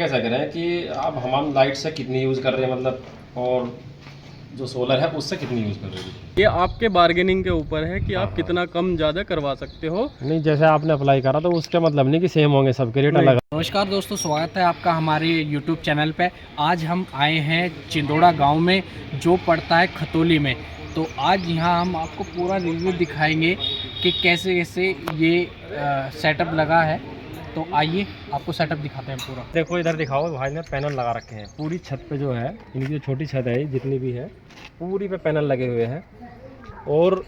कैसा करें कि अब हम लाइट से कितनी यूज़ कर रहे हैं, मतलब, और जो सोलर है उससे कितनी यूज़ कर रहे हैं। ये आपके बार्गेनिंग के ऊपर है कि हाँ, आप कितना कम ज़्यादा करवा सकते हो। नहीं, जैसे आपने अप्लाई करा तो उसका मतलब नहीं कि सेम होंगे, सबके रेट अलग। नमस्कार दोस्तों, स्वागत है आपका हमारे YouTube चैनल पे। आज हम आए हैं चिंदोड़ा गांव में, जो पड़ता है खतौली में। तो आज यहाँ हम आपको पूरा रिव्यू दिखाएंगे कि कैसे कैसे ये सेटअप लगा है। तो आइए आपको सेटअप दिखाते हैं पूरा। देखो इधर दिखाओ, भाई ने पैनल लगा रखे हैं पूरी छत पे। जो है इनकी जो छोटी छत है जितनी भी है पूरी पे पैनल लगे हुए हैं। और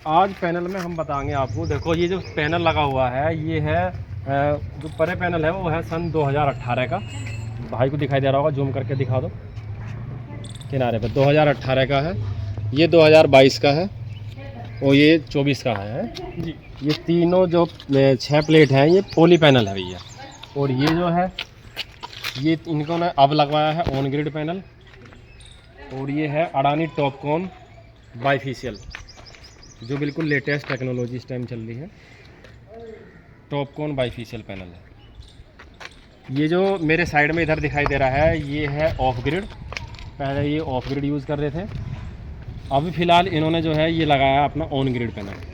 आज पैनल में हम बताएंगे आपको। देखो ये जो पैनल लगा हुआ है ये है जो परे पैनल है वो है सन 2018 का। भाई को दिखाई दे रहा होगा, जूम करके दिखा दो किनारे पे। 2018 का है, ये 2022 का है और ये 24 का है जी। ये तीनों जो 6 प्लेट हैं ये पोली पैनल है भैया। और ये जो है ये इनको ने अब लगवाया है ऑन ग्रिड पैनल। और ये है अडानी टॉपकॉन बाईफेशियल, जो बिल्कुल लेटेस्ट टेक्नोलॉजी इस टाइम चल रही है। टॉपकॉन बाईफेशियल पैनल है। ये जो मेरे साइड में इधर दिखाई दे रहा है ये है ऑफ ग्रिड। पहले ये ऑफ ग्रिड यूज़ कर रहे थे, अभी फ़िलहाल इन्होंने जो है ये लगाया अपना ऑन ग्रिड पैनल।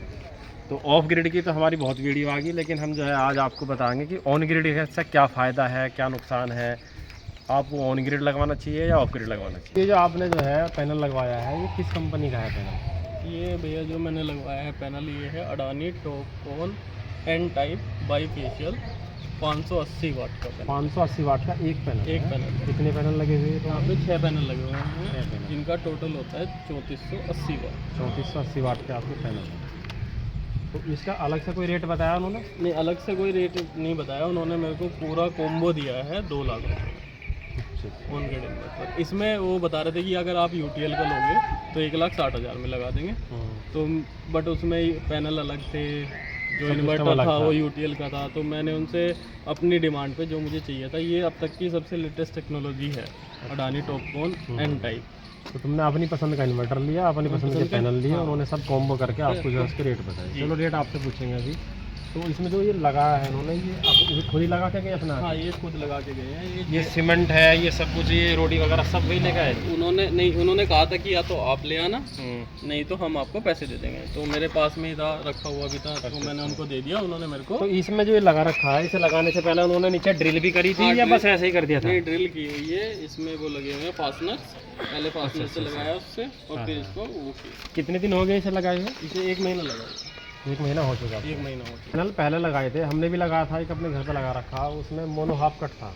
तो ऑफ ग्रिड की तो हमारी बहुत वीडियो आ गई, लेकिन हम जो है आज आपको बताएंगे कि ऑन ग्रिड से क्या फ़ायदा है, क्या नुकसान है। आपको ऑन ग्रिड लगवाना चाहिए या ऑफ ग्रिड लगवाना चाहिए। ये जो आपने जो है पैनल लगवाया है ये किस कंपनी का है पैनल? ये भैया जो मैंने लगवाया है पैनल, ये है Adani TOPCon N type bifacial 580 watt का पैनल। 580 वाट का एक पैनल। एक पैनल। कितने पैनल लगे हुए हैं? यहाँ पे 6 पैनल लगे हुए हैं, 6 पैनल। जिनका टोटल होता है 3480 वाट। 3480 वाट के आपके पैनल हैं। तो इसका अलग से कोई रेट बताया उन्होंने? नहीं, अलग से कोई रेट नहीं बताया उन्होंने। मेरे को पूरा कॉम्बो दिया है 2 लाख रुपये ऑन ग्रिड इन्वर्टर। इसमें वो बता रहे थे कि अगर आप यूटीएल का लोगे तो 1,60,000 में लगा देंगे। तो बट उसमें पैनल अलग थे, जो इन्वर्टर था वो यूटीएल का था। तो मैंने उनसे अपनी डिमांड पे जो मुझे चाहिए था, ये अब तक की सबसे लेटेस्ट टेक्नोलॉजी है अडानी टॉपकॉन एन टाइप। तो तुमने अपनी पसंद का इन्वर्टर लिया, अपनी पसंद के पैनल लिए, उन्होंने सब कॉम्बो करके आपको जो है उसके रेट बताए। चलो रेट आपसे पूछेंगे अभी। तो इसमें जो ये लगाया है उन्होंने, ये आप खुद ही लगा के गए अपना? हाँ, ये खुद लगा के गए हैं। ये सीमेंट है, ये सब कुछ, ये रोटी वगैरह सब वही लेके आए? उन्होंने नहीं, उन्होंने कहा था कि या तो आप ले आना, नहीं तो हम आपको पैसे दे देंगे। तो मेरे पास में ही था, रखा हुआ भी था, तो मैंने उनको दे दिया। उन्होंने मेरे को। तो इसमें जो ये लगा रखा है, इसे लगाने से पहले उन्होंने नीचे ड्रिल भी करी थी या बस ऐसे ही कर दिया था? नहीं, ड्रिल की हुई है। इसमें वो लगे हुए हैं फास्टनर्स। पहले फास्टनर से लगाया उससे, और फिर इसको वो किया। कितने दिन हो गए इसे लगाए हुए? इसे 1 महीना लगा। 1 महीना हो चुका। 1 महीना हो चुका। पैनल पहले लगाए थे, हमने भी लगाया था, एक अपने घर पे लगा रखा, उसमें मोनो हाफ कट था।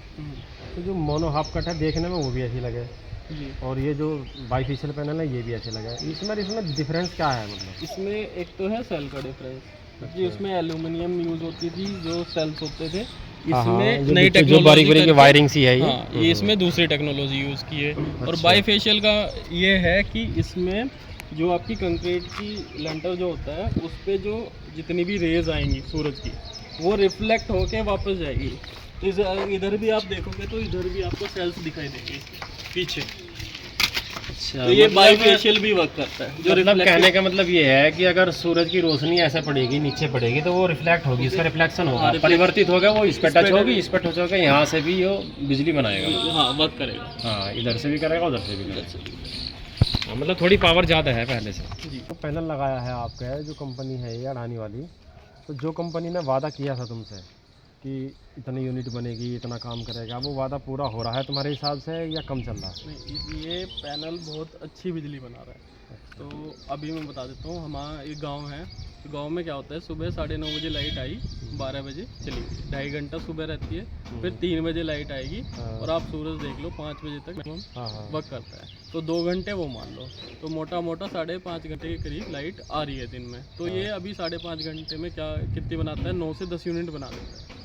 तो जो मोनो हाफ कट है देखने में वो भी अच्छी लगे जी। और ये जो बाईफेशियल पैनल है ये भी अच्छे लगे। इसमें डिफरेंस क्या है मतलब? इसमें एक तो है सेल का डिफरेंस जी। उसमें एल्यूमिनियम यूज़ होती थी, जो सेल्स होते थे। इसमें नई टेक्नोलॉजी, बारीक बारीक वायरिंग सी है हाँ, ये इसमें दूसरी टेक्नोलॉजी यूज़ की है। और बाईफेशियल का ये है कि इसमें जो आपकी कंक्रीट की लेंटर जो होता है उस पे जो जितनी भी रेज आएंगी सूरज की, वो रिफ्लेक्ट होके वापस जाएगी। तो इधर भी आप देखोगे तो इधर भी आपको सेल्स दिखाई देंगे पीछे। अच्छा, तो ये बाईफेशियल भी वर्क करता है। जो मतलब कहने का मतलब ये है कि अगर सूरज की रोशनी ऐसे पड़ेगी, नीचे पड़ेगी, तो वो रिफ्लेक्ट होगी, इसका रिफ्लेक्शन होगा, परिवर्तित होगा, वो इस पे टच होगी, इस पे टच होगा, यहाँ से भी वो बिजली बनाएगा। हाँ, वर्क करेगा। हाँ, इधर से भी करेगा, उधर से भी करेगा। मतलब थोड़ी पावर ज़्यादा है पहले से जी। तो पैनल लगाया है आपका, जो कंपनी है ये अडानी वाली। तो जो कंपनी ने वादा किया था तुमसे कि इतनी यूनिट बनेगी, इतना काम करेगा, वो वादा पूरा हो रहा है तुम्हारे हिसाब से या कम चल रहा है? नहीं, ये पैनल बहुत अच्छी बिजली बना रहा है। तो अभी मैं बता देता हूँ, हमारा एक गांव है। तो गांव में क्या होता है, सुबह 9:30 बजे लाइट आई, 12 बजे चली गई, 2.5 घंटा सुबह रहती है। फिर 3 बजे लाइट आएगी, और आप सूरज देख लो 5 बजे तक वर्क करता है। तो 2 घंटे वो मान लो, तो मोटा मोटा 5.5 घंटे के करीब लाइट आ रही है दिन में। तो ये अभी 5.5 घंटे में क्या कितनी बनाता है, 9 से 10 यूनिट बना देता है।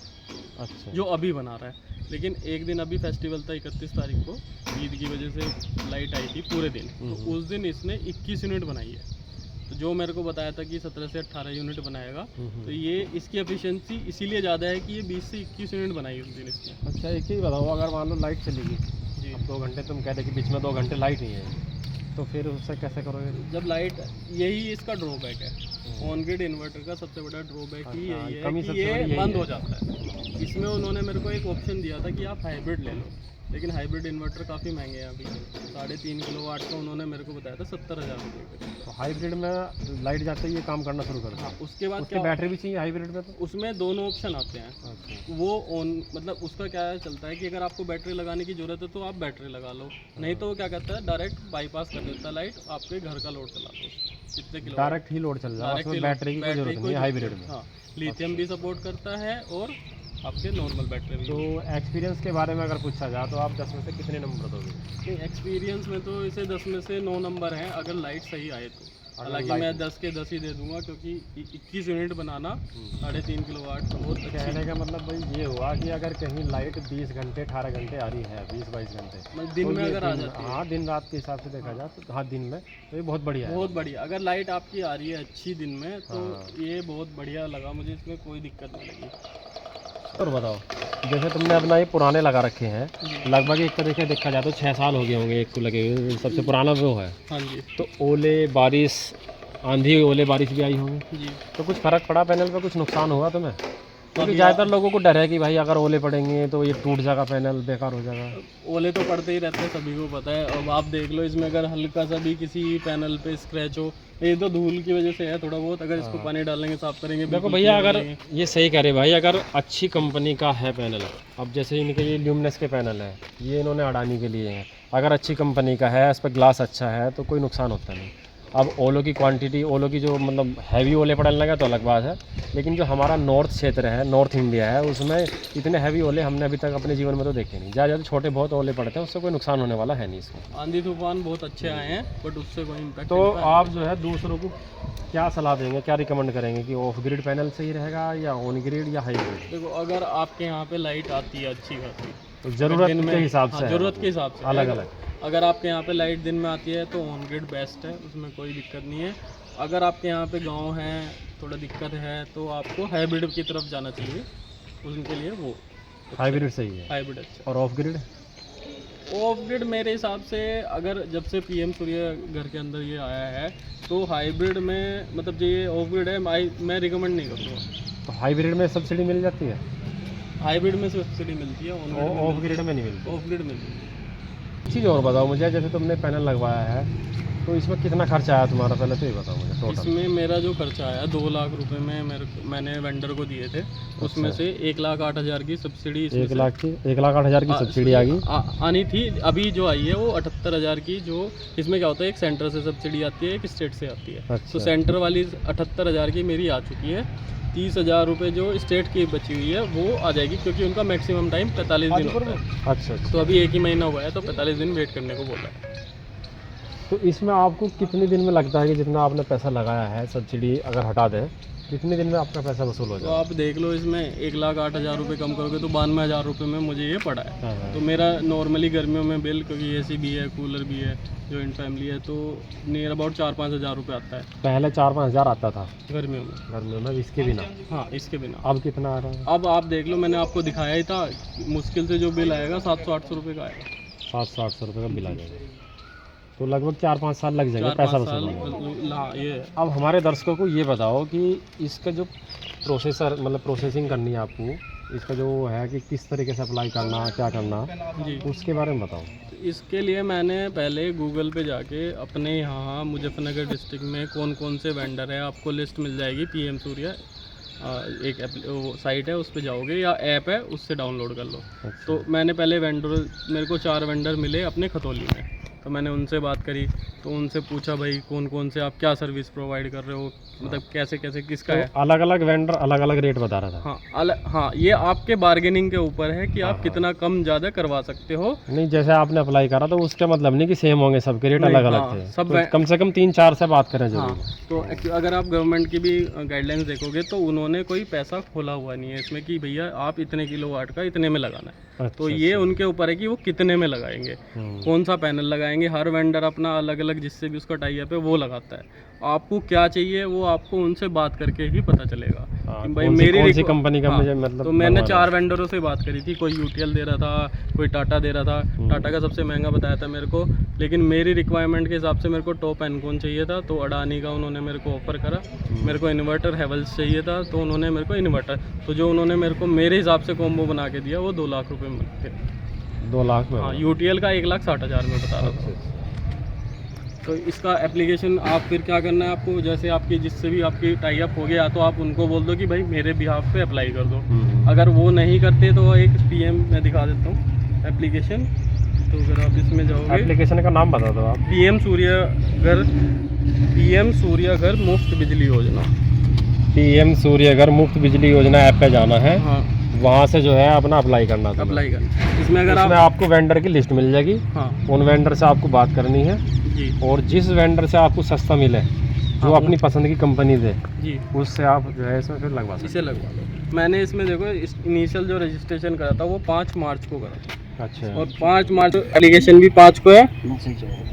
अच्छा, जो अभी बना रहा है। लेकिन एक दिन अभी फेस्टिवल था 31 तारीख को, ईद की वजह से लाइट आई थी पूरे दिन। तो उस दिन इसने 21 यूनिट बनाई है। तो जो मेरे को बताया था कि 17 से 18 यूनिट बनाएगा, तो ये इसकी एफिशिएंसी इसीलिए ज़्यादा है कि ये 20 से 21 यूनिट बनाई उस दिन इसने। अच्छा, एक ही बताओ, अगर मान लो लाइट चली गई जी। अब 2 घंटे, तुम कहते कि बीच में 2 घंटे लाइट नहीं है, तो फिर उससे कैसे करोगे? जब लाइट, यही इसका ड्रॉबैक है। ऑन ग्रिड इन्वर्टर का सबसे बड़ा ड्रॉबैक ही हाँ, यही कमी है कि सबसे बड़ी ये यही बंद है। हो जाता है। इसमें उन्होंने मेरे को एक ऑप्शन दिया था कि आप हाइब्रिड ले लो, लेकिन हाइब्रिड इन्वर्टर काफ़ी महंगे हैं अभी। 3.5 किलोवाट का उन्होंने मेरे को बताया था 70,000 रुपये का। तो हाइब्रिड में लाइट जाते ही ये काम करना शुरू कर हाँ, दें। उसके बाद उसकी क्या, बैटरी भी चाहिए हाइब्रिड में तो? उसमें दोनों ऑप्शन आते हैं। अच्छा। वो ऑन मतलब उसका क्या चलता है कि अगर आपको बैटरी लगाने की ज़रूरत है तो आप बैटरी लगा लो, नहीं तो वो क्या करता है डायरेक्ट बाईपास कर देता है लाइट, आपके घर का लोड चला दो कितने किलो डायरेक्ट ही लोड चल जाएगा, उसमें बैटरी की कोई जरूरत नहीं है हाइब्रिड में। हाँ, लिथियम भी सपोर्ट करता है और आपके नॉर्मल बैटरी भी। तो एक्सपीरियंस के बारे में अगर पूछा जाए तो आप 10 में से कितने नंबर दोगे? एक्सपीरियंस में तो इसे 10 में से 9 नंबर हैं अगर लाइट सही आए तो। हालांकि मैं 10 के 10 ही दे दूंगा, क्योंकि 21 यूनिट बनाना 3.5 किलोवाट तो बहुत अच्छी। कहने का मतलब भाई ये हुआ कि अगर कहीं लाइट 20 घंटे 18 घंटे आ रही है, 20-22 घंटे मतलब दिन तो में ये अगर आ दिन- जाती है, हाँ दिन रात के हिसाब से देखा जाए तो हाँ दिन में तो ये बहुत बढ़िया है। बहुत बढ़िया। अगर लाइट आपकी आ रही है अच्छी दिन में तो हाँ। ये बहुत बढ़िया लगा मुझे, इसमें कोई दिक्कत नहीं लगी। और बताओ, जैसे तुमने अपना ये पुराने लगा रखे हैं, जी। लगभग एक तरीके देखा जाए तो 6 साल हो गए होंगे एक को लगे हुए, सबसे पुराना वो है। हाँ जी। तो ओले बारिश, आंधी ओले बारिश भी आई होंगी, जी, तो कुछ फर्क पड़ा पैनल पे, कुछ नुकसान हुआ तुम्हें? क्योंकि अभी ज़्यादातर लोगों को डर है कि भाई अगर ओले पड़ेंगे तो ये टूट जाएगा, पैनल बेकार हो जाएगा। ओले तो पड़ते ही रहते हैं, सभी को पता है। अब आप देख लो, इसमें अगर हल्का सा भी किसी पैनल पे स्क्रैच हो, ये तो धूल की वजह से है थोड़ा बहुत, अगर इसको पानी डालेंगे साफ करेंगे देखो बिल्कुल भैया, clear अगर हो जाएंगे। ये सही कह रहे भाई, अगर अच्छी कंपनी का है पैनल, अब जैसे इनके ये ल्यूमिनस के पैनल है, ये इन्होंने अडानी के लिए हैं, अगर अच्छी कंपनी का है, इस पर ग्लास अच्छा है तो कोई नुकसान होता नहीं। अब ओलों की क्वांटिटी, ओलों की जो मतलब हैवी ओले पड़ने लगा तो अलग बात है, लेकिन जो हमारा नॉर्थ क्षेत्र है, नॉर्थ इंडिया है, उसमें इतने हैवी ओले हमने अभी तक अपने जीवन में तो देखे नहीं। ज़्यादा छोटे बहुत ओले पड़ते हैं, उससे कोई नुकसान होने वाला है नहीं इसमें। आंधी तूफान बहुत अच्छे आए हैं, बट उससे कोई इम्पैक्ट तो आप जो है दूसरों को क्या सलाह देंगे, क्या रिकमेंड करेंगे कि ऑफ ग्रिड पैनल सही रहेगा या ऑन ग्रिड या हाइब्रिड? देखो, अगर आपके यहाँ पे लाइट आती है अच्छी खासी, तो ज़रूरत दिन में- के हिसाब हाँ, से है। ज़रूरत के हिसाब से अलग अलग। अगर आपके यहाँ पे लाइट दिन में आती है तो ऑन ग्रिड बेस्ट है, उसमें कोई दिक्कत नहीं है। अगर आपके यहाँ पे गांव है, थोड़ा दिक्कत है, तो आपको हाइब्रिड की तरफ जाना चाहिए, उनके लिए वो हाइब्रिड सही है। हाइब्रिड अच्छा। और ऑफ ग्रिड? ऑफ ग्रिड मेरे हिसाब से, अगर जब से पीएम सूर्य घर के अंदर ये आया है, तो हाइब्रिड में मतलब जो ये ऑफ ग्रिड है, मैं रिकमेंड नहीं करूँगा। तो हाइब्रिड में सब्सिडी मिल जाती है, हाइब्रिड में सब्सिडी मिलती है, ऑफ ग्रिड में नहीं मिलती। ऑफ ग्रिड मिलती है। चीज़ और बताओ मुझे, जैसे तुमने पैनल लगवाया है तो इसमें कितना खर्चा आया तुम्हारा, पहले तो ये बताओ मुझे टोटल। इसमें मेरा जो खर्चा आया 2 लाख रुपए में मैंने वेंडर को दिए थे, उसमें से 1,08,000 की सब्सिडी 1,08,000 की सब्सिडी आ गई। आनी थी। अभी जो आई है वो 78,000 की, जो इसमें क्या होता है, एक सेंटर से सब्सिडी आती है, एक स्टेट से आती है। अच्छा। तो सेंटर वाली 78,000 की मेरी आ चुकी है। 30,000 रुपये जो स्टेट की बची हुई है वो आ जाएगी, क्योंकि उनका मैक्सिमम टाइम 45 दिन होता है। अच्छा अच्छा। तो अभी 1 ही महीना हुआ है, तो 45 दिन वेट करने को बोला है। तो इसमें आपको कितने दिन में लगता है कि जितना आपने पैसा लगाया है, सब्सिडी अगर हटा दें, कितने दिन में आपका पैसा वसूल हो तो जाए? आप देख लो, इसमें 1,08,000 रुपये कम करोगे तो 92,000 रुपये में मुझे ये पड़ा है। हाँ। तो मेरा नॉर्मली गर्मियों में बिल, क्योंकि एसी भी है, कूलर भी है, जॉइंट फैमिली है, तो नियर अबाउट 4-5 हज़ार रुपये आता है पहले 4-5 हज़ार आता था गर्मियों में। गर्मियों में, इसके बिना। हाँ, इसके बिना। अब कितना आ रहा है? अब आप देख लो, मैंने आपको दिखाया ही था, मुश्किल से जो बिल आएगा 700-800 रुपये का आएगा। 700-800 रुपये का बिल आ जाएगा, तो लगभग 4-5 साल लग जाएंगे 4-5 पैसा साल वसूल होने में। हाँ, ये है। अब हमारे दर्शकों को ये बताओ कि इसका जो प्रोसेसर मतलब प्रोसेसिंग करनी है आपको, इसका जो है कि किस तरीके से अप्लाई करना, क्या करना, जी, उसके बारे में बताओ। इसके लिए मैंने पहले गूगल पे जाके अपने यहाँ मुजफ्फरनगर डिस्ट्रिक्ट में कौन कौन से वेंडर है, आपको लिस्ट मिल जाएगी। पीएम सूर्य एक साइट है, उस पे जाओगे, या ऐप है, उससे डाउनलोड कर लो। अच्छा। तो मैंने पहले मेरे को 4 वेंडर मिले अपने खतौली में, तो मैंने उनसे बात करी, तो उनसे पूछा भाई कौन कौन से आप क्या सर्विस प्रोवाइड कर रहे हो, मतलब कैसे कैसे किसका है। तो अलग अलग वेंडर अलग अलग रेट बता रहा था। हाँ, ये आपके बार्गेनिंग के ऊपर है कि आप कितना कम ज़्यादा करवा सकते हो। नहीं, जैसे आपने अप्लाई करा तो उसका मतलब नहीं कि सेम होंगे, सबके रेट नहीं, अलग अलग हाँ, थे। सब तो कम से कम 3-4 से बात करें जरूर। हाँ, तो अगर आप गवर्नमेंट की भी गाइडलाइंस देखोगे तो उन्होंने कोई पैसा खोला हुआ नहीं है इसमें कि भैया आप इतने किलोवाट का इतने में लगाना है। अच्छा, तो ये उनके ऊपर है कि वो कितने में लगाएंगे, कौन सा पैनल लगाएंगे। हर वेंडर अपना अलग अलग, जिससे भी उसका टाई अप है वो लगाता है। आपको क्या चाहिए वो आपको उनसे बात करके ही पता चलेगा। कि भाई मेरी कौन सी कंपनी का हाँ, मुझे मतलब तो मैंने बनवाना 4 वेंडरों से बात करी थी। कोई यूटीएल दे रहा था, कोई टाटा दे रहा था। टाटा का सबसे महंगा बताया था मेरे को, लेकिन मेरी रिक्वायरमेंट के हिसाब से मेरे को टॉप एनकॉन चाहिए था, तो अडानी का उन्होंने मेरे को ऑफर करा। मेरे को इन्वर्टर हेवल्स चाहिए था, तो उन्होंने मेरे को इन्वर्टर, तो जो उन्होंने मेरे को मेरे हिसाब से कॉम्बो बना के दिया वो 2 लाख रुपये में थे। 2 लाख में? हाँ, यूटीएल का 1,60,000 में बता रहा था। तो इसका एप्लीकेशन आप फिर क्या करना है आपको, जैसे आपकी जिससे भी आपकी टाई अप हो गया तो आप उनको बोल दो कि भाई मेरे बिहाफ पे अप्लाई कर दो। अगर वो नहीं करते तो एक पीएम मैं दिखा देता हूँ एप्लीकेशन। तो अगर आप इसमें जाओगे, एप्लीकेशन का नाम बता दो आप। पीएम सूर्यघर मुफ्त बिजली योजना। पीएम सूर्यघर मुफ्त बिजली योजना ऐप पे जाना है। हाँ, वहाँ से जो है अपना अप्लाई करना है। अप्लाई करना। इसमें अगर आप आपको वेंडर की लिस्ट मिल जाएगी। हाँ उन वेंडर से आपको बात करनी है जी और जिस वेंडर से आपको सस्ता मिले, जो हाँ, अपनी पसंद की कंपनी दे, जी उससे आप जो है इसमें फिर लगवा सकते इसे लगवा लो। मैंने इसमें देखो इनिशियल जो रजिस्ट्रेशन करा था वो 5 मार्च को करा था, हैं। अच्छा। और 5 मार्च एप्लीकेशन भी 5 को है।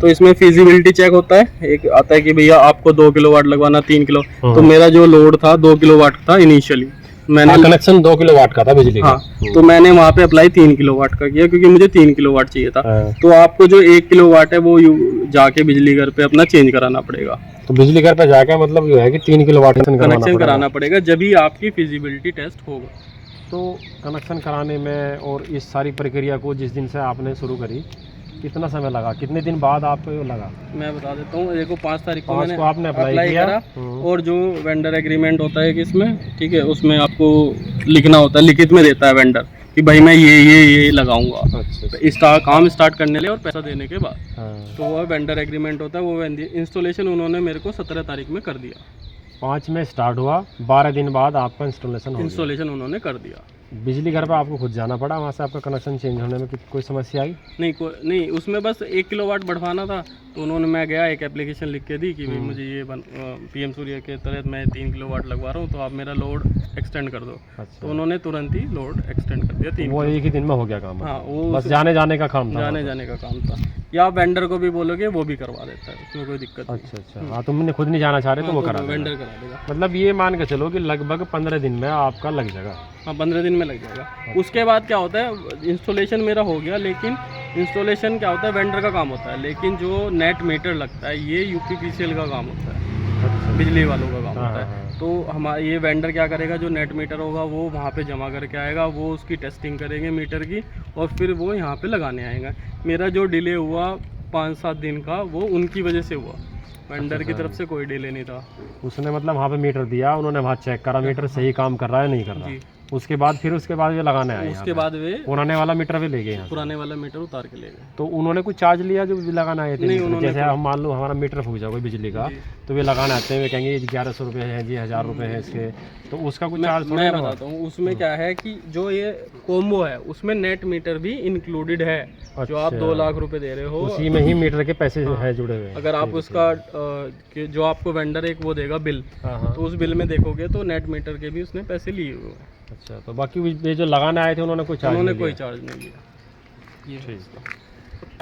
तो इसमें फिजिबिलिटी चेक होता है, एक आता है कि भैया आपको 2 किलोवाट लगवाना, 3 किलो। तो मेरा जो लोड था 2 किलोवाट था इनिशियली, मैंने कनेक्शन 2 किलोवाट का था बिजली का। हाँ, तो मैंने वहाँ पे अप्लाई 3 किलोवाट का किया क्योंकि मुझे 3 किलोवाट चाहिए था। हाँ। तो आपको जो 1 किलोवाट है वो जाके बिजली घर पे अपना चेंज कराना पड़ेगा, तो बिजली घर पे जाके मतलब जो है कि 3 किलोवाट कनेक्शन कराना पड़ेगा, जब ही आपकी फिजिबिलिटी टेस्ट होगा। तो कनेक्शन कराने में और इस सारी प्रक्रिया को जिस दिन से आपने शुरू करी, कितना समय लगा, कितने दिन बाद आपको लगा? मैं बता देता हूँ, देखो 5 तारीख को 5 मैंने को आपने अप्लाई किया। करा। और जो वेंडर एग्रीमेंट होता है कि इसमें, ठीक है, उसमें आपको लिखना होता है, लिखित में देता है वेंडर कि भाई मैं ये लगाऊंगा। अच्छा। काम स्टार्ट करने ले और पैसा देने के बाद, हाँ। तो वो वेंडर एग्रीमेंट होता है। वो इंस्टॉलेशन उन्होंने मेरे को 17 तारीख में कर दिया। 5 में स्टार्ट हुआ, 12 दिन बाद आपका इंस्टॉलेशन हो गया। इंस्टॉलेशन उन्होंने कर दिया। बिजली घर पे आपको खुद जाना पड़ा, वहाँ से आपका कनेक्शन चेंज होने में कोई समस्या आई? नहीं, उसमें बस 1 किलोवाट बढ़वाना था, तो उन्होंने, मैं गया एक एप्लीकेशन लिख के दी कि भाई मुझे ये पीएम सूर्य के तहत मैं 3 किलोवाट लगवा रहा हूँ, तो आप मेरा लोड एक्सटेंड कर दो। अच्छा। तो उन्होंने तुरंत ही लोड एक्सटेंड कर दिया 3 वो एक ही दिन में हो गया काम? हाँ, वो बस जाने का काम था? जाने का काम था। या आप वेंडर को भी बोलोगे वो भी करवा देता है, उसमें कोई दिक्कत नहीं। अच्छा। हाँ, तुमने खुद नहीं जाना चाह रहे तो वो करा देगा। वेंडर करा देगा। मतलब ये मान के चलो कि लगभग 15 दिन में आपका लग जाएगा। हाँ, 15 दिन में लग जाएगा। उसके बाद क्या होता है, इंस्टॉलेशन मेरा हो गया, लेकिन इंस्टॉलेशन क्या होता है, वेंडर का काम होता है, लेकिन जो नेट मीटर लगता है ये यूपीपीसीएल का काम होता है, बिजली वालों का काम होता है। तो हमारा ये वेंडर क्या करेगा, जो नेट मीटर होगा वो वहाँ पे जमा करके आएगा, वो उसकी टेस्टिंग करेंगे मीटर की, और फिर वो यहाँ पे लगाने आएगा। मेरा जो डिले हुआ 5-7 दिन का, वो उनकी वजह से हुआ, वेंडर की तरफ से कोई डिले नहीं था। उसने मतलब वहाँ पे मीटर दिया, उन्होंने वहाँ चेक करा मीटर सही काम कर रहा है नहीं कर रहा, उसके बाद वे लगाने आए। उसके बाद वे पुराने वाला मीटर भी ले गए यहाँ से। पुराने वाला मीटर उतार के ले गए। तो उन्होंने कुछ चार्ज लिया जो लगाना आए थे? नहीं, उन्होंने जैसे हम मान लो हमारा मीटर फूक जाए कोई बिजली का, तो वे लगाने आते हैं, वे कहेंगे 1100 रुपये है जी, 1000 रुपये है इसके, तो उसका कुछ चार्ज? मैं बताता हूँ, उसमें क्या है कि जो ये कॉम्बो है उसमें नेट मीटर भी इंक्लूडेड है। जो आप 2 लाख रुपए दे रहे हो, उसी में ही मीटर के पैसे है जुड़े हुए। अगर आप उसका जो आपको वेंडर एक वो देगा बिल, तो उस बिल में देखोगे तो नेट मीटर के भी उसने पैसे लिए हुए हैं। अच्छा, तो बाकी ये जो लगाने आए थे उन्होंने कोई चार्ज नहीं लिया। ये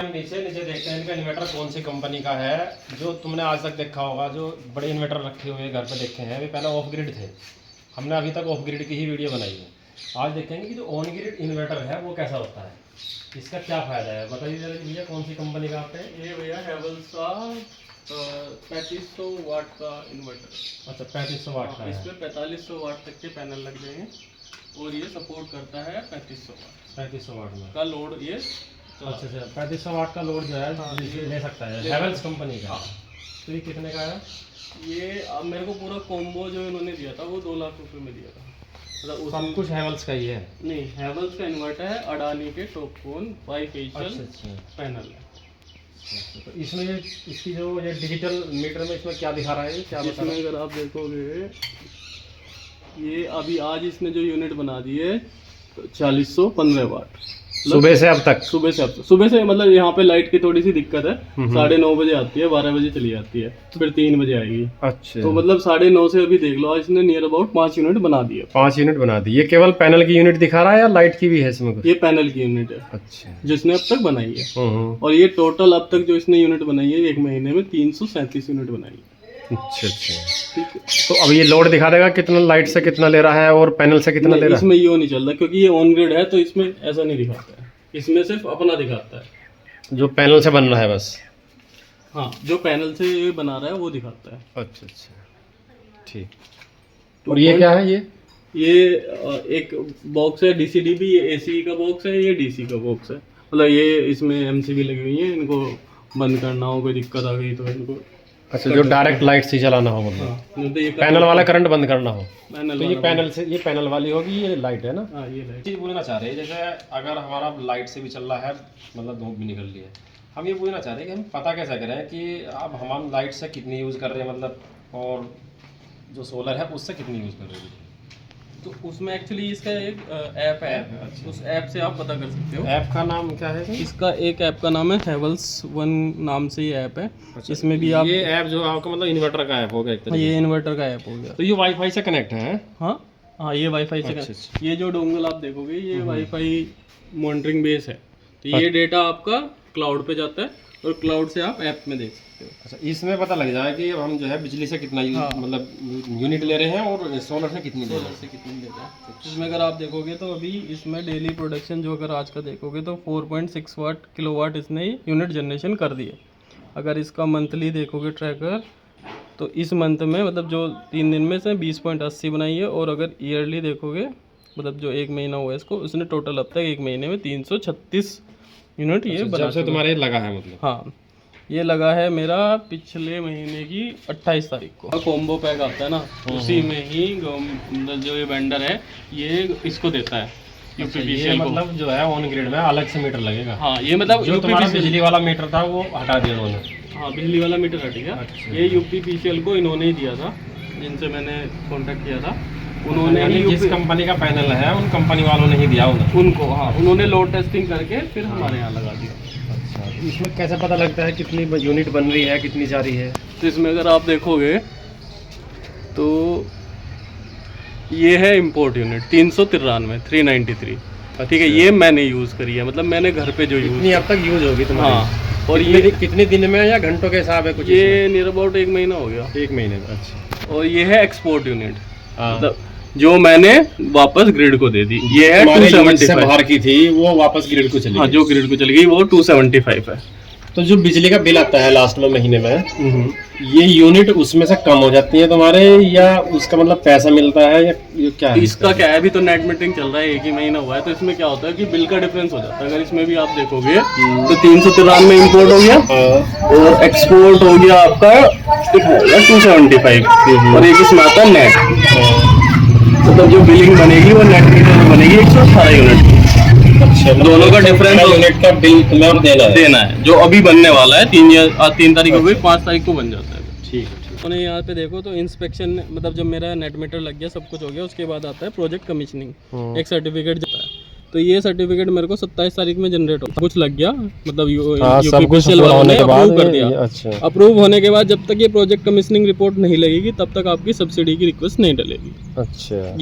नीचे देखते हैं इनका इन्वर्टर कौन सी कंपनी का है। जो तुमने आज तक देखा होगा, जो बड़े इन्वर्टर रखे हुए घर पे देखे हैं, वे पहले ऑफ ग्रिड थे। हमने अभी तक ऑफ ग्रिड की ही वीडियो बनाई है। आज देखेंगे कि जो ऑन ग्रिड इन्वर्टर है वो कैसा होता है, इसका क्या फ़ायदा है, बताइए जरा भैया कौन सी कंपनी का आप है? ये भैया हेवल्स का 3500 वाट का इन्वर्टर। अच्छा, 3500 वाट का है। इसमें 4500 वाट तक के पैनल लग जाएंगे, और ये सपोर्ट करता है 3500 वाट। 3500 वाट में का लोड ये। अच्छा, 3500 वाट का लोड जो है ले सकता है, हेवल्स कंपनी का। तो ये कितने का है? ये अब मेरे को पूरा कॉम्बो जो इन्होंने दिया था वो 2 लाख रुपए में दिया था। मतलब सब कुछ हेवल्स का ही है? नहीं, हेवल्स का इन्वर्टर है, अडानी के टॉपकॉन 5 एचएल पैनल है। तो इसमें इसकी जो ये डिजिटल मीटर में इसमें क्या दिखा रहा है, क्या बता रहा है? इसमें अगर आप देखोगे, ये अभी आज इसने जो यूनिट बना दी है 4015 वाट, सुबह से अब तक? सुबह से मतलब यहाँ पे लाइट की थोड़ी सी दिक्कत है, 9:30 बजे आती है, 12 बजे चली जाती है, फिर 3 बजे आएगी। अच्छा, तो मतलब 9:30 से अभी देख लो, आज इसने नियर अबाउट 5 यूनिट बना दिए। 5 यूनिट बना दी। ये केवल पैनल की यूनिट दिखा रहा है या लाइट की भी है इसमें कुछ? ये पैनल की यूनिट है। अच्छा, जिसने अब तक बनाई है। और ये टोटल अब तक जो इसने यूनिट बनाई है 1 महीने में 337 यूनिट बनाई है। अच्छा अच्छा। तो अब ये लोड दिखा देगा कितना लाइट से कितना ले रहा है और पैनल से कितना ले नहीं, रहा है? इसमें ये नहीं चल रहा क्योंकि ये ऑन ग्रिड है, तो इसमें ऐसा नहीं दिखाता है, इसमें सिर्फ अपना दिखाता है। जो पैनल से बन रहा है बस। हाँ, जो पैनल से ये बना रहा है वो दिखाता है। अच्छा अच्छा ठीक। और ये क्या है ये एक बॉक्स है DCDB, ये AC का बॉक्स है, ये DC का बॉक्स है। मतलब ये इसमें MCB लगी हुई है, इनको बंद करना हो, कोई दिक्कत आ गई तो इनको। अच्छा, जो डायरेक्ट लाइट से चलाना हो मतलब। हाँ, नहीं तो ये पैनल वाला करंट बंद करना हो पैनल तो ये पैनल से, ये पैनल वाली होगी, ये लाइट है ना। हाँ, ये लाइट। चीज़ पूछना चाह रहे हैं, जैसे अगर हमारा लाइट से भी चल रहा है, मतलब धूप भी निकल रही है, हम ये पूछना चाह रहे हैं कि हम पता कैसे करें कि अब हम लाइट से कितनी यूज़ कर रहे हैं, मतलब और जो सोलर है उससे कितनी यूज़ कर रहे हैं। तो उसमें एक्चुअली इसका एक ऐप है, अच्छा। उस ऐप से आप पता कर सकते हो। ऐप का नाम क्या है? इसका एक ऐप का नाम है हेवल्स वन नाम से ये ऐप है। इसमें भी आप ये ऐप जो आपका मतलब इन्वर्टर का ऐप होगा एक तरीके ये इन्वर्टर का ऐप हो गया। से। तो ये वाईफाई से कनेक्ट है? हाँ हाँ, ये वाईफाई से अच्छा, ये जो डोंगल आप देखोगे ये वाईफाई मॉनिटरिंग बेस है। तो ये डेटा आपका क्लाउड पे जाता है और क्लाउड से आप ऐप में देख सकते हो। अच्छा, इसमें पता लग जाए कि हम जो है बिजली से कितना मतलब यूनिट ले रहे हैं और सोलर से कितनी ले रहे हैं। से कितनी देता है। इसमें अगर आप देखोगे तो अभी इसमें डेली प्रोडक्शन जो अगर आज का देखोगे तो 4.6 वाट किलोवाट इसने यूनिट जनरेशन कर दिए। अगर इसका मंथली देखोगे ट्रैकर तो इस मंथ में मतलब जो 3 दिन में से 20.80 बनाई है, और अगर ईयरली देखोगे मतलब जो 1 महीना हुआ है इसको, उसने टोटल अब तक 1 महीने में 336 यूनिट ये बना जब से तुम्हारे लगा है मतलब। हाँ, ये लगा है मेरा पिछले महीने की 28 तारीख को। कॉम्बो पैक आता है ना, उसी में ही मतलब जो ये वेंडर है ये इसको देता है ये UPPCL को। मतलब जो है ऑन ग्रिड में अलग से मीटर लगेगा। हाँ, ये मतलब जो तुम्हारा UPPCL बिजली वाला मीटर था वो हटा दिया उन्होंने। हाँ, बिजली वाला मीटर हट गया। अच्छा। ये UPPCL को इन्होंने ही दिया था, जिनसे मैंने कांटेक्ट किया था। उन्होंने यानी ही जिस कंपनी का पैनल है उन कंपनी वालों ने ही दिया उन्हें। उनको, हाँ, उन्होंने लोड टेस्टिंग करके फिर हमारे यहाँ लगा दिया। अच्छा, तो इसमें कैसे पता लगता है कितनी यूनिट बन रही है, कितनी जा रही है? तो इसमें अगर आप देखोगे तो ये है इंपोर्ट यूनिट 393 ठीक है। ये मैंने यूज़ करी है, मतलब मैंने घर पे जो यूज़। कितनी अब तक यूज होगी तुम्हारी? हाँ, और कितने ये कितने दिन में या घंटों के हिसाब है कुछ? ये नियर अबाउट 1 महीना हो गया। 1 महीने में। अच्छा, और ये है एक्सपोर्ट यूनिट, हाँ। मतलब जो मैंने वापस ग्रिड को दे दी। ये है तुम्हारे यूनिट से 275। बाहर की थी वो वापस ग्रिड को चली हाँ, गई। जो ग्रिड को चली गई वो 275 है। तो जो बिजली का बिल आता है लास्ट में महीने में, ये यूनिट उसमें से कम हो जाती है तुम्हारे, या उसका मतलब पैसा मिलता है, या ये क्या है? इसका क्या है, अभी तो नेट मीटरिंग चल रहा है, 1 ही महीना हुआ है, तो इसमें क्या होता है कि बिल का डिफरेंस हो जाता है। अगर इसमें भी आप देखोगे तो 393 इंपोर्ट हो गया और एक्सपोर्ट हो गया आपका 275, और एक इसमें आता है नेट। मतलब जो बिलिंग बनेगी वो नेट मीटर में बनेगी 118 यूनिट की। अच्छा, दोनों का डिफरेंस यूनिट का बिल तुम्हें अब देना है। जो अभी बनने वाला है। 3 तारीख हो गई, 5 तारीख को बन जाता है। ठीक है, ठीक। उन्हें यहाँ पे देखो तो इंस्पेक्शन, मतलब जब मेरा नेट मीटर लग गया, सब कुछ हो गया, उसके बाद आता है प्रोजेक्ट कमीशनिंग, एक सर्टिफिकेट जाता है। तो ये सर्टिफिकेट मेरे को 27 तारीख में जनरेट हो कुछ लग गया, मतलब UPPCL वालों ने अप्रूव कर दिया। अच्छा, अप्रूव होने के बाद जब तक ये प्रोजेक्ट कमीशनिंग रिपोर्ट नहीं लगेगी तब तक आपकी सब्सिडी की रिक्वेस्ट नहीं डलेगी। अच्छा।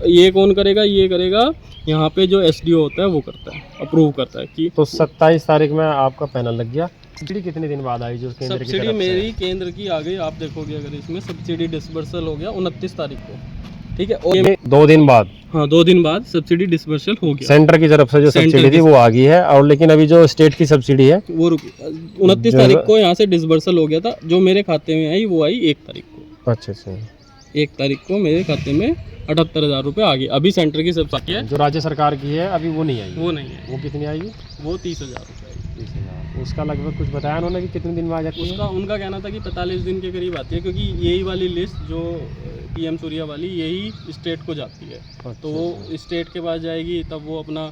ये कौन करेगा? ये करेगा यहाँ पे जो SDO होता है वो करता है, अप्रूव करता है कि तो 27 तारीख में आपका पैनल लग गया। सब्सिडी कितने दिन बाद आई जो केंद्र की सब्सिडी तरफ से? मेरी केंद्र की आ गई। आप देखोगे अगर इसमें सब्सिडी डिसबर्सल हो गया 29 तारीख को, ठीक है। और ये 2 दिन बाद? हाँ, 2 दिन बाद सब्सिडी डिसबर्सल हो गया। सेंटर की तरफ से जो सेंटर सब्सिडी की थी वो आ गई है, और लेकिन अभी जो स्टेट की सब्सिडी है वो 29 तारीख को यहाँ से डिसबर्सल हो गया था। जो मेरे खाते में आई वो आई 1 तारीख को। अच्छा अच्छा। 1 तारीख को मेरे खाते में 78,000 रुपये आ गए। अभी सेंटर की सब्सिडी है, जो राज्य सरकार की है अभी वो नहीं आई। वो नहीं है। वो कितनी आई? वो 30,000 रुपये। 30,000। उसका लगभग कुछ बताया उन्होंने कि कितने दिन में आ जाती है? उनका कहना था कि 45 दिन के करीब आती है, क्योंकि यही वाली लिस्ट जो PM सूर्या वाली यही स्टेट को जाती है। अच्छा, तो वो स्टेट के पास जाएगी, तब वो अपना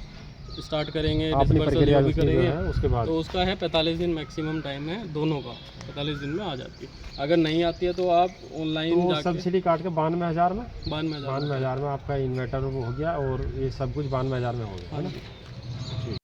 स्टार्ट करेंगे, अपनी disbursal प्रक्रिया जो भी उसकी जो करेंगे। है उसके बाद। तो उसका है 45 दिन मैक्सिमम टाइम है दोनों का। 45 दिन में आ जाती है। अगर नहीं आती है तो आप ऑनलाइन तो जाके सब्सिडी काट के 92,000 में 92,000 92,000 में आपका इन्वर्टर वो हो गया, और ये सब कुछ 92,000 में हो गया है ना?